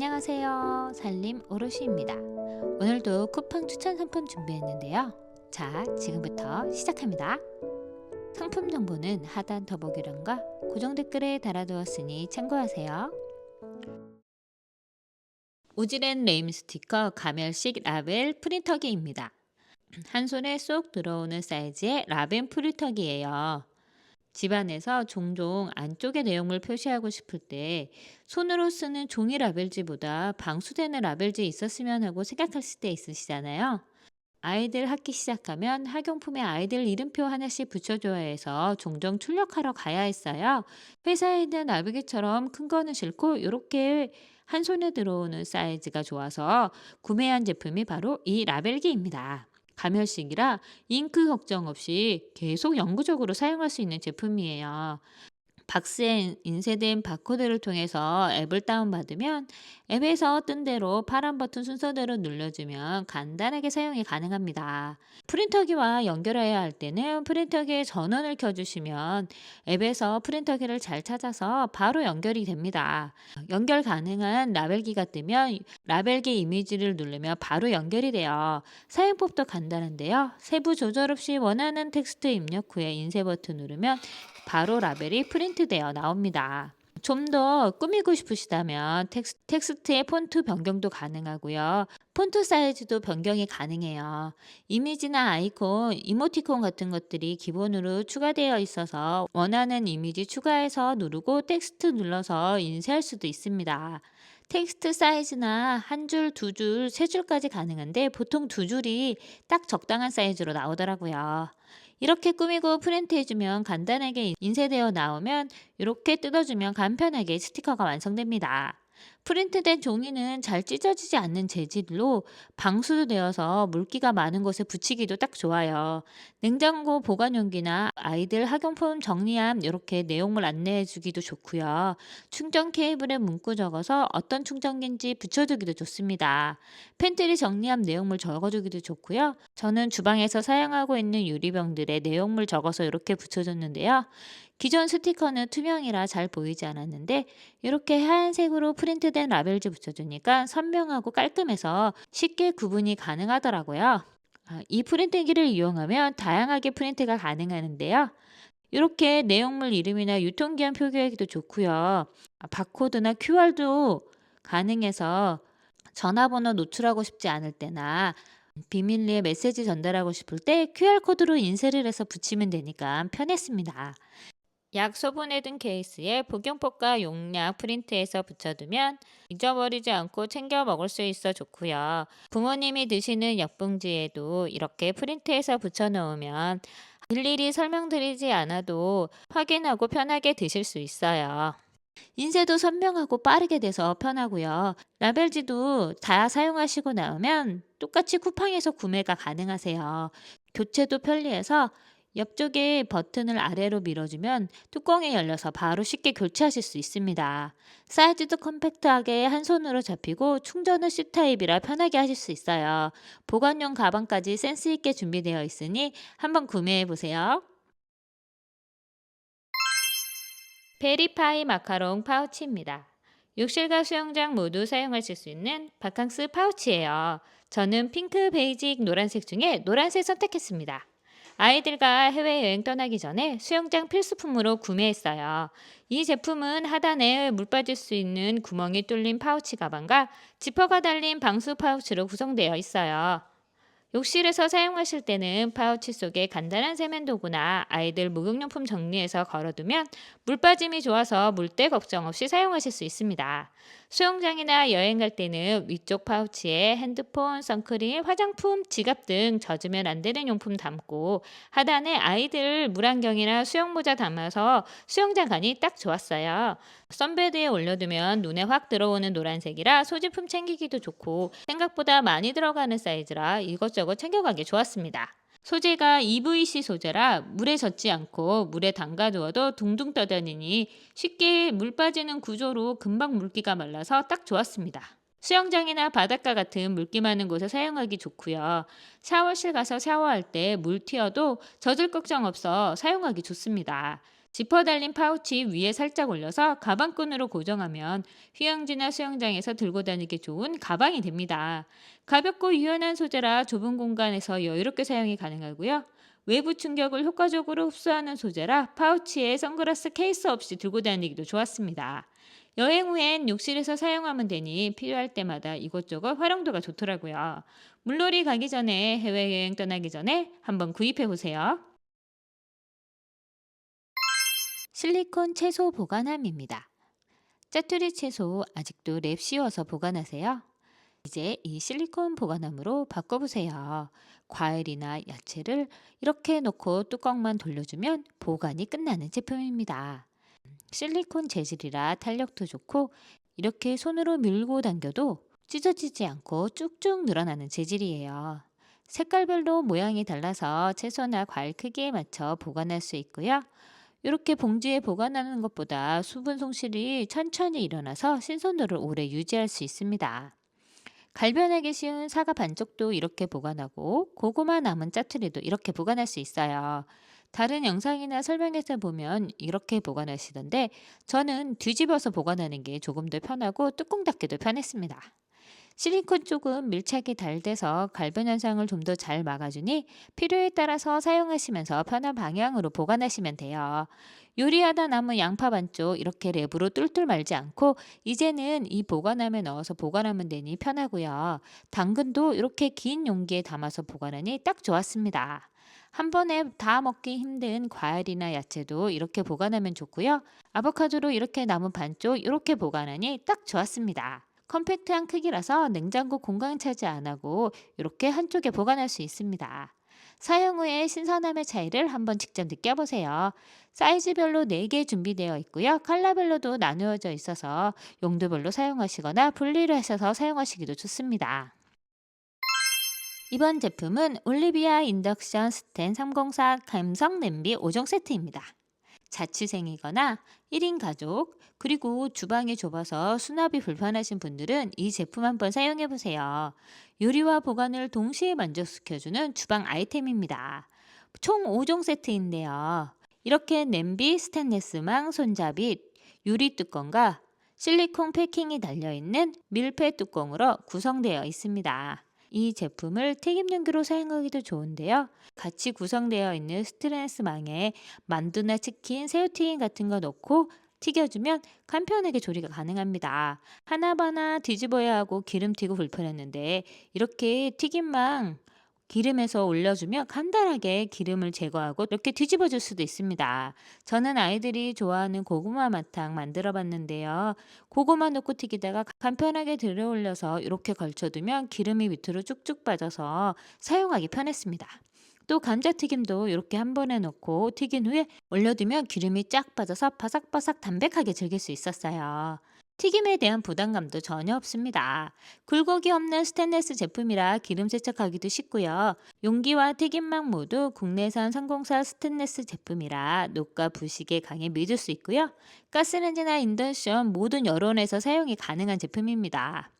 안녕하세요. 살림 오롯이입니다. 오늘도 쿠팡 추천 상품 준비했는데요. 자, 지금부터 시작합니다. 상품 정보는 하단 더보기란과 고정 댓글에 달아두었으니 참고하세요. 오지랜 레임 스티커 가멸식 라벨 프린터기입니다. 한 손에 쏙 들어오는 사이즈의 라벤 프린터기예요. 집안에서 종종 안쪽의 내용물 표시하고 싶을 때 손으로 쓰는 종이 라벨지보다 방수되는 라벨지 있었으면 하고 생각할 때 있으시잖아요. 아이들 학기 시작하면 학용품에 아이들 이름표 하나씩 붙여줘야 해서 종종 출력하러 가야 했어요. 회사에 있는 라벨기처럼 큰 거는 싫고 이렇게 한 손에 들어오는 사이즈가 좋아서 구매한 제품이 바로 이 라벨기입니다. 가멸식이라 잉크 걱정 없이 계속 영구적으로 사용할 수 있는 제품이에요. 박스에 인쇄된 바코드를 통해서 앱을 다운받으면 앱에서 뜬 대로 파란 버튼 순서대로 눌러주면 간단하게 사용이 가능합니다. 프린터기와 연결해야 할 때는 프린터기의 전원을 켜주시면 앱에서 프린터기를 잘 찾아서 바로 연결이 됩니다. 연결 가능한 라벨기가 뜨면 라벨기 이미지를 누르면 바로 연결이 돼요. 사용법도 간단한데요. 세부 조절 없이 원하는 텍스트 입력 후에 인쇄 버튼 누르면 바로 라벨이 프린트되어 나옵니다. 좀 더 꾸미고 싶으시다면 텍스트의 폰트 변경도 가능하고요. 폰트 사이즈도 변경이 가능해요. 이미지나 아이콘, 이모티콘 같은 것들이 기본으로 추가되어 있어서 원하는 이미지 추가해서 누르고 텍스트 눌러서 인쇄할 수도 있습니다. 텍스트 사이즈나 한 줄, 두 줄, 세 줄까지 가능한데 보통 두 줄이 딱 적당한 사이즈로 나오더라고요. 이렇게 꾸미고 프린트해주면 간단하게 인쇄되어 나오면 이렇게 뜯어주면 간편하게 스티커가 완성됩니다. 프린트된 종이는 잘 찢어지지 않는 재질로 방수되어서 물기가 많은 곳에 붙이기도 딱 좋아요. 냉장고 보관용기나 아이들 학용품 정리함 이렇게 내용물 안내해 주기도 좋고요. 충전 케이블에 문구 적어서 어떤 충전기인지 붙여두기도 좋습니다. 팬트리 정리함 내용물 적어주기도 좋고요. 저는 주방에서 사용하고 있는 유리병들에 내용물 적어서 이렇게 붙여줬는데요. 기존 스티커는 투명이라 잘 보이지 않았는데 이렇게 하얀색으로 프린트된 라벨지 붙여주니까 선명하고 깔끔해서 쉽게 구분이 가능하더라고요. 이 프린트기를 이용하면 다양하게 프린트가 가능하는데요. 이렇게 내용물 이름이나 유통기한 표기하기도 좋고요. 바코드나 QR도 가능해서 전화번호 노출하고 싶지 않을 때나 비밀리에 메시지 전달하고 싶을 때 QR코드로 인쇄를 해서 붙이면 되니까 편했습니다. 약 소분해 둔 케이스에 복용법과 용량 프린트해서 붙여두면 잊어버리지 않고 챙겨 먹을 수 있어 좋고요. 부모님이 드시는 약봉지에도 이렇게 프린트해서 붙여놓으면 일일이 설명드리지 않아도 확인하고 편하게 드실 수 있어요. 인쇄도 선명하고 빠르게 돼서 편하고요. 라벨지도 다 사용하시고 나오면 똑같이 쿠팡에서 구매가 가능하세요. 교체도 편리해서 옆쪽에 버튼을 아래로 밀어주면 뚜껑이 열려서 바로 쉽게 교체하실 수 있습니다. 사이즈도 컴팩트하게 한 손으로 잡히고 충전은 C타입이라 편하게 하실 수 있어요. 보관용 가방까지 센스 있게 준비되어 있으니 한번 구매해 보세요. 베리파이 마카롱 파우치입니다. 욕실과 수영장 모두 사용하실 수 있는 바캉스 파우치예요. 저는 핑크, 베이직, 노란색 중에 노란색 선택했습니다. 아이들과 해외여행 떠나기 전에 수영장 필수품으로 구매했어요. 이 제품은 하단에 물 빠질 수 있는 구멍이 뚫린 파우치 가방과 지퍼가 달린 방수 파우치로 구성되어 있어요. 욕실에서 사용하실 때는 파우치 속에 간단한 세면도구나 아이들 목욕용품 정리해서 걸어두면 물 빠짐이 좋아서 물때 걱정 없이 사용하실 수 있습니다. 수영장이나 여행 갈 때는 위쪽 파우치에 핸드폰, 선크림, 화장품, 지갑 등 젖으면 안 되는 용품 담고 하단에 아이들 물안경이나 수영모자 담아서 수영장 가니 딱 좋았어요. 선베드에 올려두면 눈에 확 들어오는 노란색이라 소지품 챙기기도 좋고 생각보다 많이 들어가는 사이즈라 이것저것 챙겨가기 좋았습니다. 소재가 EVC 소재라 물에 젖지 않고 물에 담가두어도 둥둥 떠다니니 쉽게 물 빠지는 구조로 금방 물기가 말라서 딱 좋았습니다. 수영장이나 바닷가 같은 물기 많은 곳에 사용하기 좋고요. 샤워실 가서 샤워할 때 물 튀어도 젖을 걱정 없어 사용하기 좋습니다. 지퍼 달린 파우치 위에 살짝 올려서 가방끈으로 고정하면 휴양지나 수영장에서 들고 다니기 좋은 가방이 됩니다. 가볍고 유연한 소재라 좁은 공간에서 여유롭게 사용이 가능하고요. 외부 충격을 효과적으로 흡수하는 소재라 파우치에 선글라스 케이스 없이 들고 다니기도 좋았습니다. 여행 후엔 욕실에서 사용하면 되니 필요할 때마다 이것저것 활용도가 좋더라고요. 물놀이 가기 전에 해외여행 떠나기 전에 한번 구입해 보세요. 실리콘 채소 보관함입니다. 짜투리 채소 아직도 랩 씌워서 보관하세요? 이제 이 실리콘 보관함으로 바꿔보세요. 과일이나 야채를 이렇게 놓고 뚜껑만 돌려주면 보관이 끝나는 제품입니다. 실리콘 재질이라 탄력도 좋고 이렇게 손으로 밀고 당겨도 찢어지지 않고 쭉쭉 늘어나는 재질이에요. 색깔별로 모양이 달라서 채소나 과일 크기에 맞춰 보관할 수 있고요. 이렇게 봉지에 보관하는 것보다 수분 손실이 천천히 일어나서 신선도를 오래 유지할 수 있습니다. 갈변하기 쉬운 사과 반쪽도 이렇게 보관하고 고구마 남은 짜투리도 이렇게 보관할 수 있어요. 다른 영상이나 설명에서 보면 이렇게 보관하시던데 저는 뒤집어서 보관하는 게 조금 더 편하고 뚜껑 닫기도 편했습니다. 실리콘 쪽은 밀착이 잘 돼서 갈변 현상을 좀 더 잘 막아주니 필요에 따라서 사용하시면서 편한 방향으로 보관하시면 돼요. 요리하다 남은 양파 반쪽 이렇게 랩으로 뚫뚫 말지 않고 이제는 이 보관함에 넣어서 보관하면 되니 편하고요. 당근도 이렇게 긴 용기에 담아서 보관하니 딱 좋았습니다. 한 번에 다 먹기 힘든 과일이나 야채도 이렇게 보관하면 좋고요. 아보카도로 이렇게 남은 반쪽 이렇게 보관하니 딱 좋았습니다. 컴팩트한 크기라서 냉장고 공간 차지 안 하고 이렇게 한쪽에 보관할 수 있습니다. 사용 후에 신선함의 차이를 한번 직접 느껴보세요. 사이즈별로 4개 준비되어 있고요. 컬러별로도 나누어져 있어서 용도별로 사용하시거나 분리를 하셔서 사용하시기도 좋습니다. 이번 제품은 올리비아 인덕션 스텐 304 감성 냄비 5종 세트입니다. 자취생이거나 1인 가족, 그리고 주방이 좁아서 수납이 불편하신 분들은 이 제품 한번 사용해 보세요. 요리와 보관을 동시에 만족시켜주는 주방 아이템입니다. 총 5종 세트인데요. 이렇게 냄비, 스테인리스망, 손잡이, 유리 뚜껑과 실리콘 패킹이 달려있는 밀폐 뚜껑으로 구성되어 있습니다. 이 제품을 튀김용기로 사용하기도 좋은데요. 같이 구성되어 있는 스테인리스망에 만두나 치킨, 새우튀김 같은 거 넣고 튀겨주면 간편하게 조리가 가능합니다. 하나하나 뒤집어야 하고 기름 튀고 불편했는데 이렇게 튀김망 기름에서 올려주면 간단하게 기름을 제거하고 이렇게 뒤집어 줄 수도 있습니다. 저는 아이들이 좋아하는 고구마 마탕 만들어 봤는데요. 고구마 넣고 튀기다가 간편하게 들어 올려서 이렇게 걸쳐두면 기름이 밑으로 쭉쭉 빠져서 사용하기 편했습니다. 또 감자튀김도 이렇게 한 번에 넣고 튀긴 후에 올려두면 기름이 쫙 빠져서 바삭바삭 담백하게 즐길 수 있었어요. 튀김에 대한 부담감도 전혀 없습니다. 굴곡이 없는 스테인리스 제품이라 기름 세척하기도 쉽고요. 용기와 튀김망 모두 국내산 304 스테인리스 제품이라 녹과 부식에 강해 믿을 수 있고요. 가스레인지나 인덕션 모든 여론에서 사용이 가능한 제품입니다.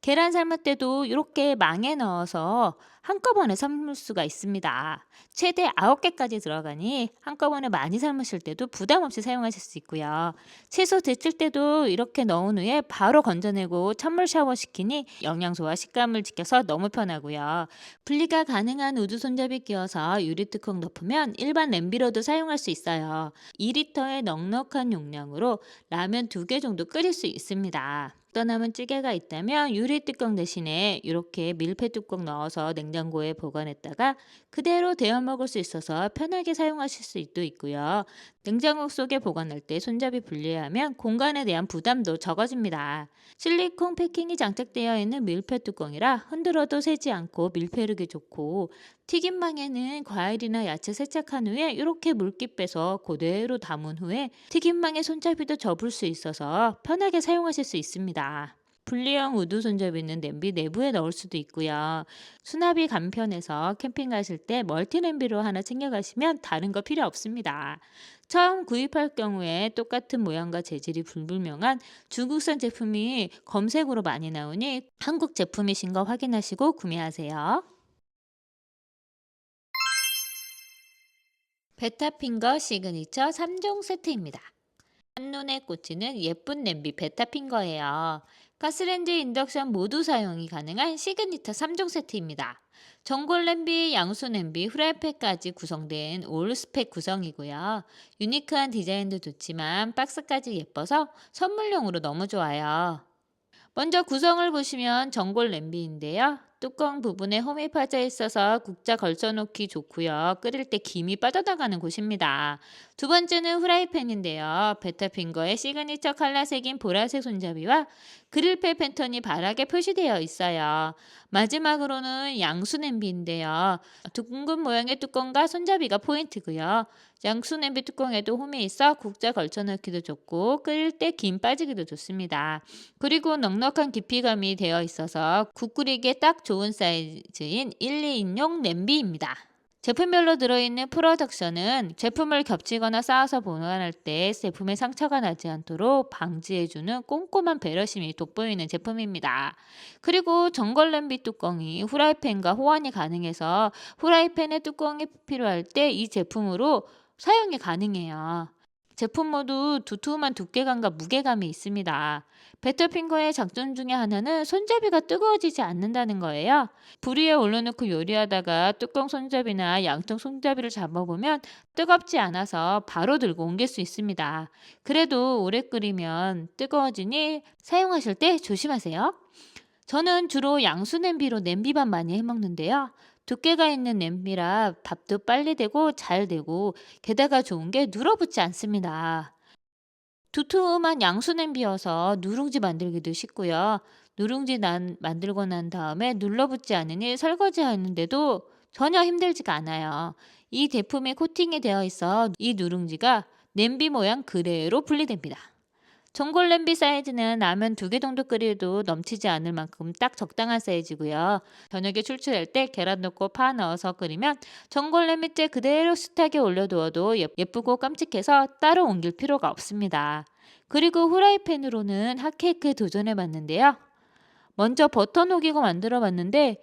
계란 삶을 때도 이렇게 망에 넣어서 한꺼번에 삶을 수가 있습니다. 최대 9개까지 들어가니 한꺼번에 많이 삶으실 때도 부담 없이 사용하실 수 있고요. 채소 데칠 때도 이렇게 넣은 후에 바로 건져내고 찬물 샤워시키니 영양소와 식감을 지켜서 너무 편하고요. 분리가 가능한 우드 손잡이 끼워서 유리뚜껑 덮으면 일반 냄비로도 사용할 수 있어요. 2리터의 넉넉한 용량으로 라면 2개 정도 끓일 수 있습니다. 떠남은 찌개가 있다면 유리 뚜껑 대신에 이렇게 밀폐 뚜껑 넣어서 냉장고에 보관했다가 그대로 데워 먹을 수 있어서 편하게 사용하실 수도 있고요. 냉장고 속에 보관할 때 손잡이 분리하면 공간에 대한 부담도 적어집니다. 실리콘 패킹이 장착되어 있는 밀폐 뚜껑이라 흔들어도 새지 않고 밀폐력이 좋고 튀김망에는 과일이나 야채 세척한 후에 이렇게 물기 빼서 그대로 담은 후에 튀김망에 손잡이도 접을 수 있어서 편하게 사용하실 수 있습니다. 분리형 우드 손잡이는 냄비 내부에 넣을 수도 있고요. 수납이 간편해서 캠핑 가실 때 멀티 냄비로 하나 챙겨가시면 다른 거 필요 없습니다. 처음 구입할 경우에 똑같은 모양과 재질이 불분명한 중국산 제품이 검색으로 많이 나오니 한국 제품이신 거 확인하시고 구매하세요. 베타핑거 시그니처 3종 세트입니다. 한눈에 꽂히는 예쁜 냄비 베타핑거예요. 가스레인지, 인덕션 모두 사용이 가능한 시그니처 3종 세트입니다. 전골 냄비, 양수 냄비, 후라이팬까지 구성된 올 스펙 구성이고요. 유니크한 디자인도 좋지만 박스까지 예뻐서 선물용으로 너무 좋아요. 먼저 구성을 보시면 전골 냄비인데요. 뚜껑 부분에 홈이 파져 있어서 국자 걸쳐놓기 좋고요. 끓일 때 김이 빠져나가는 곳입니다. 두 번째는 후라이팬인데요. 베타핑거의 시그니처 컬러색인 보라색 손잡이와 그릴패 패턴이 바닥에 표시되어 있어요. 마지막으로는 양수 냄비인데요. 둥근 모양의 뚜껑과 손잡이가 포인트고요. 양수 냄비 뚜껑에도 홈이 있어 국자 걸쳐놓기도 좋고 끓일 때 김 빠지기도 좋습니다. 그리고 넉넉한 깊이감이 되어 있어서 국 끓이기에 딱 좋은 사이즈인 1, 2인용 냄비입니다. 제품별로 들어있는 프로덕션은 제품을 겹치거나 쌓아서 보관할 때 제품에 상처가 나지 않도록 방지해주는 꼼꼼한 배려심이 돋보이는 제품입니다. 그리고 전골 냄비 뚜껑이 후라이팬과 호환이 가능해서 후라이팬의 뚜껑이 필요할 때 이 제품으로 사용이 가능해요. 제품 모두 두툼한 두께감과 무게감이 있습니다. 베터핑거의 장점 중에 하나는 손잡이가 뜨거워지지 않는다는 거예요. 불 위에 올려놓고 요리하다가 뚜껑 손잡이나 양쪽 손잡이를 잡아보면 뜨겁지 않아서 바로 들고 옮길 수 있습니다. 그래도 오래 끓이면 뜨거워지니 사용하실 때 조심하세요. 저는 주로 양수 냄비로 냄비밥 많이 해먹는데요. 두께가 있는 냄비라 밥도 빨리 되고 잘 되고 게다가 좋은 게 눌어붙지 않습니다. 두툼한 양수 냄비여서 누룽지 만들기도 쉽고요. 만들고 난 다음에 눌러붙지 않으니 설거지하는데도 전혀 힘들지가 않아요. 이 제품이 코팅이 되어 있어 이 누룽지가 냄비 모양 그대로 분리됩니다. 전골 냄비 사이즈는 라면 2개 정도 끓여도 넘치지 않을 만큼 딱 적당한 사이즈고요. 저녁에 출출할 때 계란 넣고 파 넣어서 끓이면 전골 냄비째 그대로 숱하게 올려두어도 예쁘고 깜찍해서 따로 옮길 필요가 없습니다. 그리고 후라이팬으로는 핫케이크 도전해봤는데요. 먼저 버터 녹이고 만들어봤는데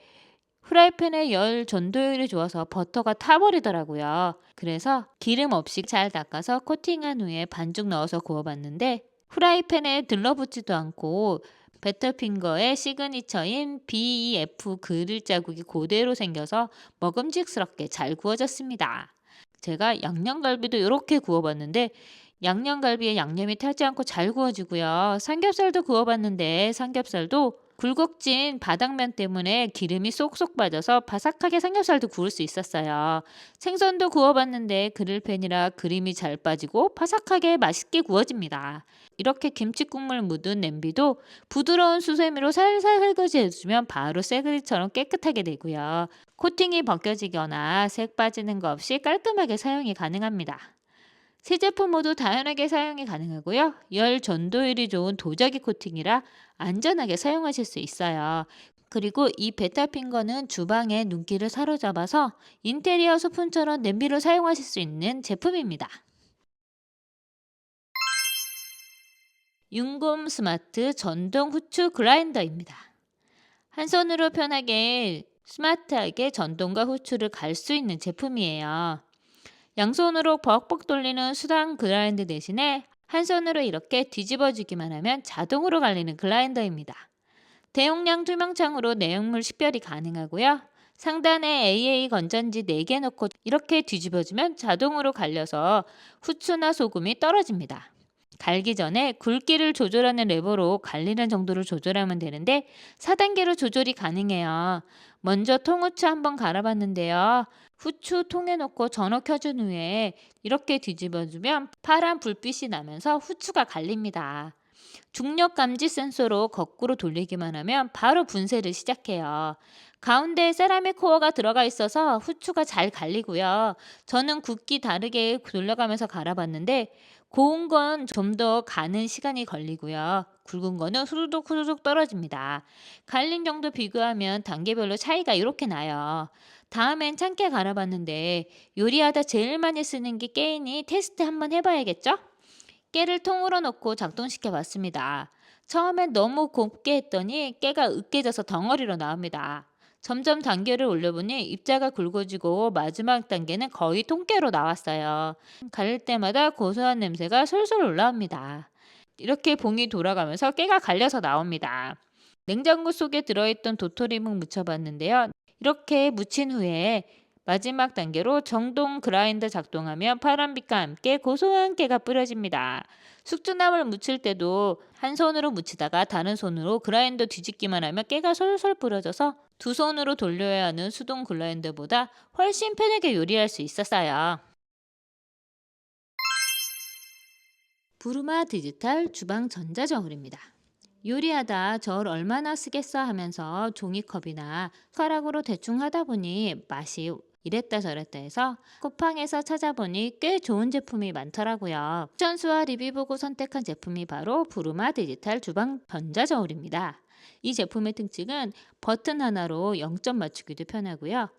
후라이팬의 열 전도율이 좋아서 버터가 타버리더라고요. 그래서 기름 없이 잘 닦아서 코팅한 후에 반죽 넣어서 구워봤는데 후라이팬에 들러붙지도 않고 베터핑거의 시그니처인 BEF 그릴 자국이 그대로 생겨서 먹음직스럽게 잘 구워졌습니다. 제가 양념갈비도 이렇게 구워봤는데 양념갈비에 양념이 타지 않고 잘 구워지고요. 삼겹살도 구워봤는데 삼겹살도 굴곡진 바닥면 때문에 기름이 쏙쏙 빠져서 바삭하게 삼겹살도 구울 수 있었어요. 생선도 구워봤는데 그릴팬이라 그림이 잘 빠지고 바삭하게 맛있게 구워집니다. 이렇게 김치 국물 묻은 냄비도 부드러운 수세미로 살살 설거지 해주면 바로 새그리처럼 깨끗하게 되고요. 코팅이 벗겨지거나 색 빠지는 거 없이 깔끔하게 사용이 가능합니다. 세 제품 모두 다양하게 사용이 가능하고요. 열 전도율이 좋은 도자기 코팅이라 안전하게 사용하실 수 있어요. 그리고 이 베타핑거는 주방의 눈길을 사로잡아서 인테리어 소품처럼 냄비로 사용하실 수 있는 제품입니다. 윤곰 스마트 전동 후추 그라인더입니다. 한 손으로 편하게 스마트하게 전동과 후추를 갈 수 있는 제품이에요. 양손으로 벅벅 돌리는 수단 그라인더 대신에 한 손으로 이렇게 뒤집어주기만 하면 자동으로 갈리는 그라인더입니다. 대용량 투명창으로 내용물 식별이 가능하고요. 상단에 AA 건전지 4개 넣고 이렇게 뒤집어주면 자동으로 갈려서 후추나 소금이 떨어집니다. 갈기 전에 굵기를 조절하는 레버로 갈리는 정도를 조절하면 되는데 4단계로 조절이 가능해요. 먼저 통후추 한번 갈아봤는데요. 후추 통에 넣고 전원 켜준 후에 이렇게 뒤집어주면 파란 불빛이 나면서 후추가 갈립니다. 중력 감지 센서로 거꾸로 돌리기만 하면 바로 분쇄를 시작해요. 가운데에 세라믹 코어가 들어가 있어서 후추가 잘 갈리고요. 저는 굵기 다르게 돌려가면서 갈아봤는데 고운 건 좀 더 가는 시간이 걸리고요. 굵은 거는 후루룩 후루룩 떨어집니다. 갈린 정도 비교하면 단계별로 차이가 이렇게 나요. 다음엔 참깨 갈아봤는데 요리하다 제일 많이 쓰는 게 깨이니 테스트 한번 해봐야겠죠? 깨를 통으로 넣고 작동시켜 봤습니다. 처음엔 너무 곱게 했더니 깨가 으깨져서 덩어리로 나옵니다. 점점 단계를 올려보니 입자가 굵어지고 마지막 단계는 거의 통깨로 나왔어요. 가릴 때마다 고소한 냄새가 솔솔 올라옵니다. 이렇게 봉이 돌아가면서 깨가 갈려서 나옵니다. 냉장고 속에 들어있던 도토리묵 묻혀봤는데요. 이렇게 묻힌 후에 마지막 단계로 정동 그라인더 작동하면 파란빛과 함께 고소한 깨가 뿌려집니다. 숙주나물 묻힐 때도 한 손으로 묻히다가 다른 손으로 그라인더 뒤집기만 하면 깨가 솔솔 뿌려져서 두 손으로 돌려야 하는 수동 그라인더보다 훨씬 편하게 요리할 수 있었어요. 부르마 디지털 주방 전자저울입니다. 요리하다 저울 얼마나 쓰겠어 하면서 종이컵이나 숟가락으로 대충 하다 보니 맛이 이랬다 저랬다 해서 쿠팡에서 찾아보니 꽤 좋은 제품이 많더라고요. 추천수와 리뷰 보고 선택한 제품이 바로 부르마 디지털 주방 전자저울입니다. 이 제품의 특징은 버튼 하나로 0점 맞추기도 편하고요.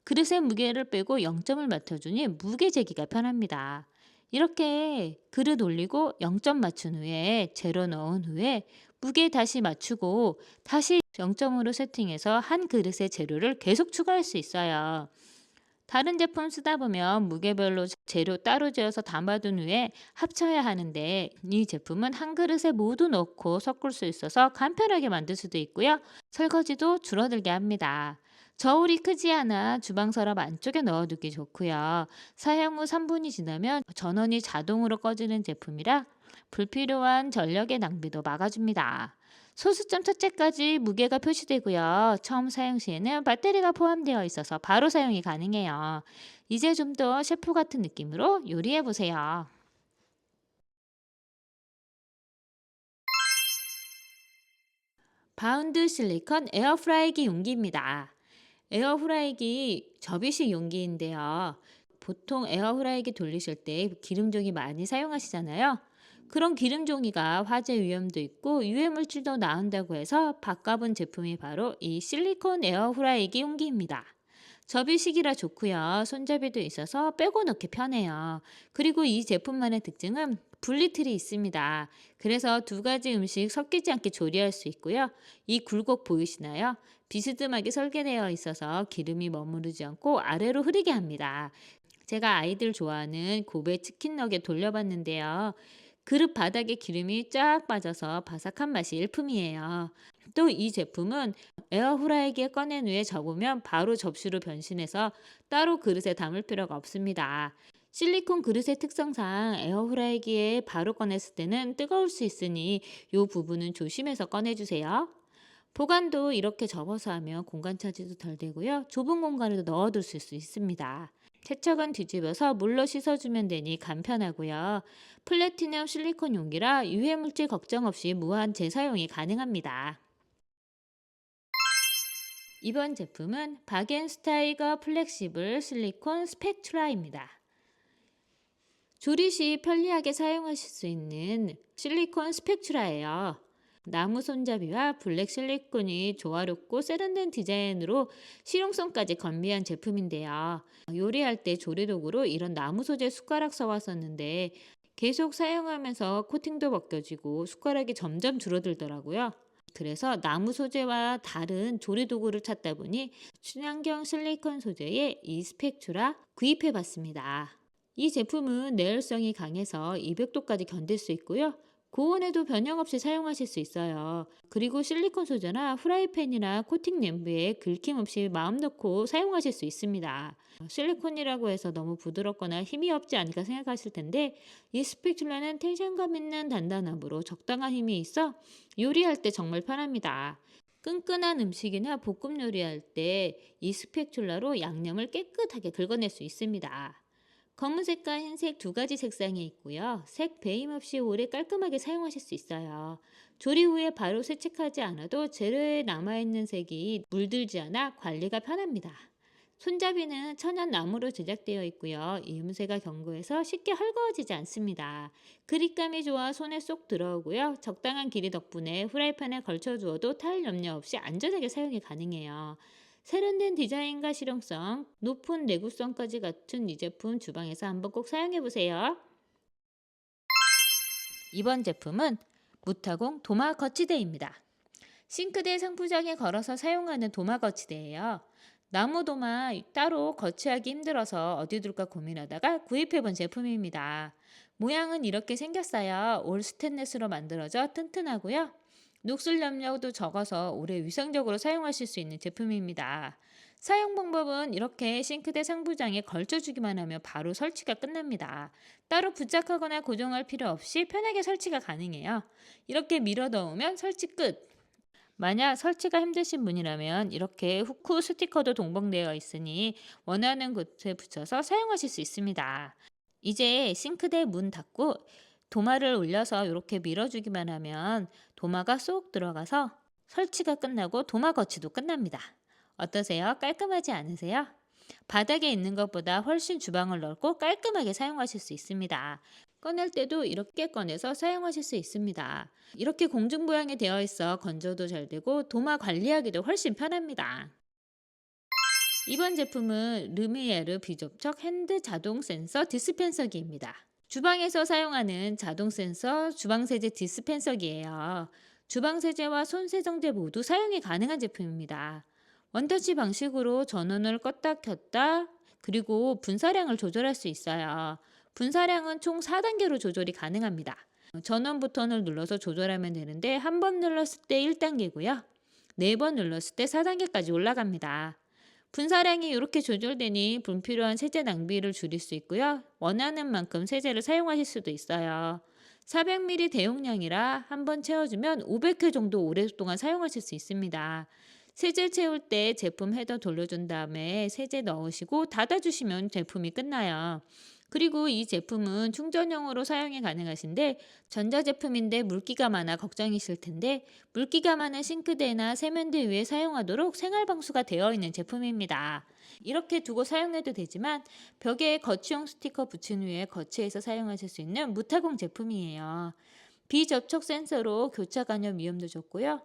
그릇의 무게를 빼고 0점을 맞춰주니 무게 재기가 편합니다. 이렇게 그릇 올리고 0점 맞춘 후에 재료 넣은 후에 무게 다시 맞추고 다시 0점으로 세팅해서 한 그릇의 재료를 계속 추가할 수 있어요. 다른 제품 쓰다 보면 무게별로 재료 따로 재어서 담아둔 후에 합쳐야 하는데 이 제품은 한 그릇에 모두 넣고 섞을 수 있어서 간편하게 만들 수도 있고요. 설거지도 줄어들게 합니다. 저울이 크지 않아 주방 서랍 안쪽에 넣어두기 좋고요. 사용 후 3분이 지나면 전원이 자동으로 꺼지는 제품이라 불필요한 전력의 낭비도 막아줍니다. 소수점 첫째까지 무게가 표시되고요. 처음 사용 시에는 배터리가 포함되어 있어서 바로 사용이 가능해요. 이제 좀 더 셰프 같은 느낌으로 요리해 보세요. 바운드 실리콘 에어프라이기 용기입니다. 에어프라이기 접이식 용기인데요. 보통 에어프라이기 돌리실 때 기름종이 많이 사용하시잖아요. 그런 기름종이가 화재 위험도 있고 유해 물질도 나온다고 해서 바꿔본 제품이 바로 이 실리콘 에어프라이기 용기입니다. 접이식이라 좋고요. 손잡이도 있어서 빼고 넣기 편해요. 그리고 이 제품만의 특징은 분리틀이 있습니다. 그래서 두 가지 음식 섞이지 않게 조리할 수 있고요. 이 굴곡 보이시나요? 비스듬하게 설계되어 있어서 기름이 머무르지 않고 아래로 흐르게 합니다. 제가 아이들 좋아하는 고베 치킨 너겟 돌려봤는데요. 그릇 바닥에 기름이 쫙 빠져서 바삭한 맛이 일품이에요. 또 이 제품은 에어프라이기에 꺼낸 후에 접으면 바로 접시로 변신해서 따로 그릇에 담을 필요가 없습니다. 실리콘 그릇의 특성상 에어프라이기에 바로 꺼냈을 때는 뜨거울 수 있으니 이 부분은 조심해서 꺼내주세요. 보관도 이렇게 접어서 하면 공간 차지도 덜 되고요. 좁은 공간에도 넣어둘 수 있습니다. 세척은 뒤집어서 물로 씻어주면 되니 간편하고요. 플래티넘 실리콘 용기라 유해물질 걱정 없이 무한 재사용이 가능합니다. 이번 제품은 바겐스타이거 플렉시블 실리콘 스팩투라입니다. 조리 시 편리하게 사용하실 수 있는 실리콘 스팩투라예요. 나무 손잡이와 블랙 실리콘이 조화롭고 세련된 디자인으로 실용성까지 건비한 제품인데요. 요리할 때 조리도구로 이런 나무 소재 숟가락 써왔었는데 계속 사용하면서 코팅도 벗겨지고 숟가락이 점점 줄어들더라고요. 그래서 나무 소재와 다른 조리도구를 찾다 보니 친환경 실리콘 소재의 이 스펙투라 구입해 봤습니다. 이 제품은 내열성이 강해서 200도까지 견딜 수 있고요. 고온에도 변형 없이 사용하실 수 있어요. 그리고 실리콘 소재나 프라이팬이나 코팅 냄비에 긁힘 없이 마음 놓고 사용하실 수 있습니다. 실리콘이라고 해서 너무 부드럽거나 힘이 없지 않을까 생각하실 텐데 이 스패츌라는 텐션감 있는 단단함으로 적당한 힘이 있어 요리할 때 정말 편합니다. 끈끈한 음식이나 볶음 요리할 때 이 스패츌라로 양념을 깨끗하게 긁어낼 수 있습니다. 검은색과 흰색 두 가지 색상이 있고요. 색 배임 없이 오래 깔끔하게 사용하실 수 있어요. 조리 후에 바로 세척하지 않아도 재료에 남아있는 색이 물들지 않아 관리가 편합니다. 손잡이는 천연 나무로 제작되어 있고요. 이음새가 견고해서 쉽게 헐거워지지 않습니다. 그립감이 좋아 손에 쏙 들어오고요. 적당한 길이 덕분에 후라이팬에 걸쳐 두어도 탈 염려 없이 안전하게 사용이 가능해요. 세련된 디자인과 실용성, 높은 내구성까지 갖춘 이 제품 주방에서 한번 꼭 사용해 보세요. 이번 제품은 무타공 도마 거치대입니다. 싱크대 상부장에 걸어서 사용하는 도마 거치대예요. 나무 도마 따로 거치하기 힘들어서 어디 둘까 고민하다가 구입해본 제품입니다. 모양은 이렇게 생겼어요. 올 스테인리스로 만들어져 튼튼하고요. 녹슬 염료도 적어서 오래 위생적으로 사용하실 수 있는 제품입니다. 사용 방법은 이렇게 싱크대 상부장에 걸쳐주기만 하면 바로 설치가 끝납니다. 따로 부착하거나 고정할 필요 없이 편하게 설치가 가능해요. 이렇게 밀어 넣으면 설치 끝! 만약 설치가 힘드신 분이라면 이렇게 후크 스티커도 동봉되어 있으니 원하는 곳에 붙여서 사용하실 수 있습니다. 이제 싱크대 문 닫고 도마를 올려서 이렇게 밀어주기만 하면 도마가 쏙 들어가서 설치가 끝나고 도마 거치도 끝납니다. 어떠세요? 깔끔하지 않으세요? 바닥에 있는 것보다 훨씬 주방을 넓고 깔끔하게 사용하실 수 있습니다. 꺼낼 때도 이렇게 꺼내서 사용하실 수 있습니다. 이렇게 공중 모양이 되어 있어 건조도 잘 되고 도마 관리하기도 훨씬 편합니다. 이번 제품은 르미에르 비접촉 핸드 자동 센서 디스펜서기입니다. 주방에서 사용하는 자동 센서 주방세제 디스펜서기예요. 주방세제와 손세정제 모두 사용이 가능한 제품입니다. 원터치 방식으로 전원을 껐다 켰다 그리고 분사량을 조절할 수 있어요. 분사량은 총 4단계로 조절이 가능합니다. 전원 버튼을 눌러서 조절하면 되는데 한 번 눌렀을 때 1단계고요. 4번 눌렀을 때 4단계까지 올라갑니다. 분사량이 이렇게 조절되니 불필요한 세제 낭비를 줄일 수 있고요. 원하는 만큼 세제를 사용하실 수도 있어요. 400ml 대용량이라 한번 채워주면 500회 정도 오랫동안 사용하실 수 있습니다. 세제 채울 때 제품 헤더 돌려준 다음에 세제 넣으시고 닫아주시면 제품이 끝나요. 그리고 이 제품은 충전형으로 사용이 가능하신데 전자제품인데 물기가 많아 걱정이실 텐데 물기가 많은 싱크대나 세면대 위에 사용하도록 생활방수가 되어 있는 제품입니다. 이렇게 두고 사용해도 되지만 벽에 거치용 스티커 붙인 후에 거치해서 사용하실 수 있는 무타공 제품이에요. 비접촉 센서로 교차 간염 위험도 적고요.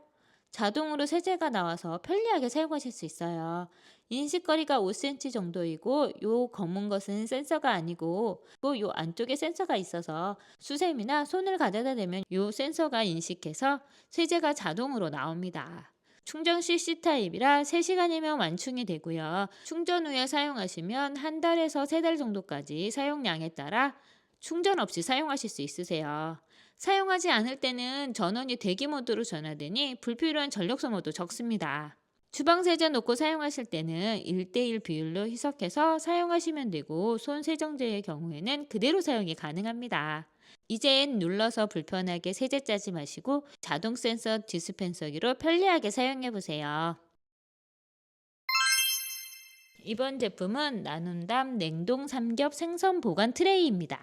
자동으로 세제가 나와서 편리하게 사용하실 수 있어요. 인식거리가 5cm 정도이고 요 검은 것은 센서가 아니고 또 요 안쪽에 센서가 있어서 수세미나 손을 가져다 대면 요 센서가 인식해서 세제가 자동으로 나옵니다. 충전 시 C타입이라 3시간이면 완충이 되고요. 충전 후에 사용하시면 한 달에서 3달 정도까지 사용량에 따라 충전 없이 사용하실 수 있으세요. 사용하지 않을 때는 전원이 대기 모드로 전환되니 불필요한 전력 소모도 적습니다. 주방 세제 놓고 사용하실 때는 1대1 비율로 희석해서 사용하시면 되고 손 세정제의 경우에는 그대로 사용이 가능합니다. 이젠 눌러서 불편하게 세제 짜지 마시고 자동 센서 디스펜서기로 편리하게 사용해 보세요. 이번 제품은 나눔담 냉동 삼겹 생선 보관 트레이입니다.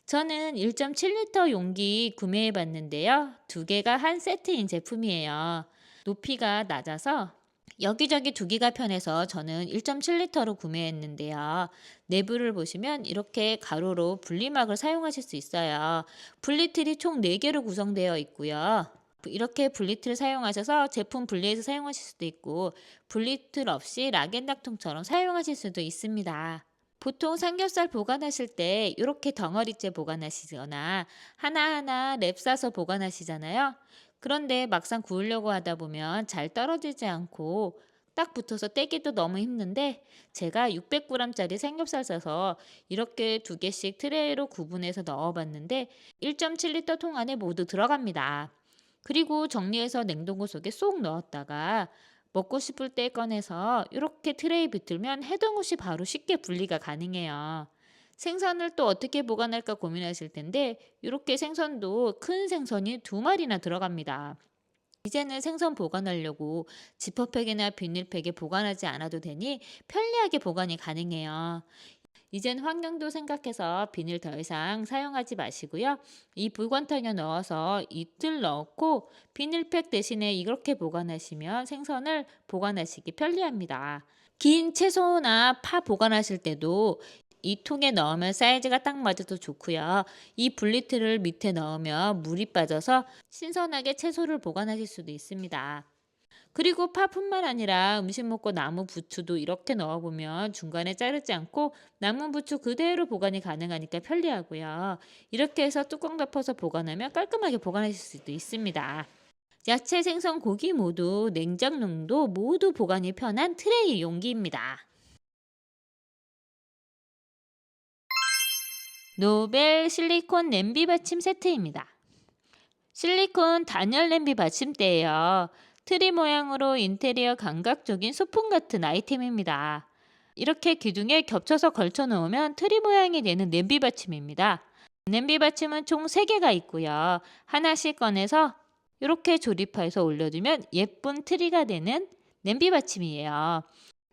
저는 1.7리터 용기 구매해 봤는데요. 두 개가 한 세트인 제품이에요. 높이가 낮아서 여기저기 두기가 편해서 저는 1.7리터로 구매했는데요. 내부를 보시면 이렇게 가로로 분리막을 사용하실 수 있어요. 분리틀이 총 4개로 구성되어 있고요. 이렇게 분리틀 사용하셔서 제품 분리해서 사용하실 수도 있고 분리틀 없이 락앤락통처럼 사용하실 수도 있습니다. 보통 삼겹살 보관하실 때 이렇게 덩어리째 보관하시거나 하나하나 랩 싸서 보관하시잖아요. 그런데 막상 구우려고 하다 보면 잘 떨어지지 않고 딱 붙어서 떼기도 너무 힘든데 제가 600g짜리 삼겹살 싸서 이렇게 2개씩 트레이로 구분해서 넣어봤는데 1.7리터 통 안에 모두 들어갑니다. 그리고 정리해서 냉동고 속에 쏙 넣었다가 먹고 싶을 때 꺼내서 이렇게 트레이 비틀면 해동 없이 바로 쉽게 분리가 가능해요. 생선을 또 어떻게 보관할까 고민하실 텐데 이렇게 생선도 큰 생선이 2마리나 들어갑니다. 이제는 생선 보관하려고 지퍼백이나 비닐팩에 보관하지 않아도 되니 편리하게 보관이 가능해요. 이젠 환경도 생각해서 비닐 더 이상 사용하지 마시고요. 이 보관통에 넣어서 이틀 넣고 비닐팩 대신에 이렇게 보관하시면 생선을 보관하시기 편리합니다. 긴 채소나 파 보관하실 때도 이 통에 넣으면 사이즈가 딱 맞아도 좋고요. 이 분리틀을 밑에 넣으면 물이 빠져서 신선하게 채소를 보관하실 수도 있습니다. 그리고 파뿐만 아니라 음식 먹고 남은 부추도 이렇게 넣어보면 중간에 자르지 않고 남은 부추 그대로 보관이 가능하니까 편리하고요. 이렇게 해서 뚜껑 덮어서 보관하면 깔끔하게 보관하실 수도 있습니다. 야채, 생선, 고기 모두 냉장용도 모두 보관이 편한 트레이 용기입니다. 노벨 실리콘 냄비 받침 세트입니다. 실리콘 단열 냄비 받침대예요. 트리 모양으로 인테리어 감각적인 소품 같은 아이템입니다. 이렇게 기둥에 겹쳐서 걸쳐 놓으면 트리 모양이 되는 냄비 받침입니다. 냄비 받침은 총 3개가 있고요. 하나씩 꺼내서 이렇게 조립해서 올려두면 예쁜 트리가 되는 냄비 받침이에요.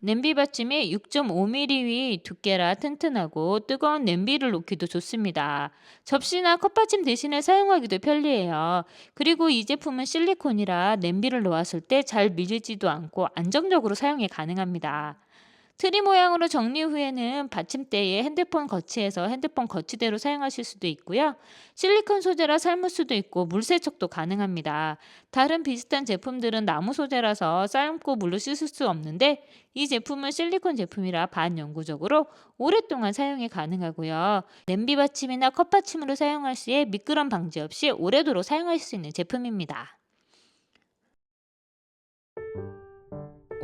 냄비 받침이 6.5mm 두께라 튼튼하고 뜨거운 냄비를 놓기도 좋습니다. 접시나 컵받침 대신에 사용하기도 편리해요. 그리고 이 제품은 실리콘이라 냄비를 놓았을 때 잘 밀리지도 않고 안정적으로 사용이 가능합니다. 트리 모양으로 정리 후에는 받침대에 핸드폰 거치해서 핸드폰 거치대로 사용하실 수도 있고요. 실리콘 소재라 삶을 수도 있고 물세척도 가능합니다. 다른 비슷한 제품들은 나무 소재라서 삶고 물로 씻을 수 없는데 이 제품은 실리콘 제품이라 반영구적으로 오랫동안 사용이 가능하고요. 냄비 받침이나 컵 받침으로 사용할 시에 미끄럼 방지 없이 오래도록 사용할 수 있는 제품입니다.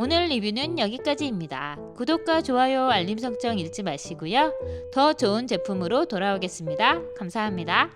오늘 리뷰는 여기까지입니다. 구독과 좋아요, 알림 설정 잊지 마시고요. 더 좋은 제품으로 돌아오겠습니다. 감사합니다.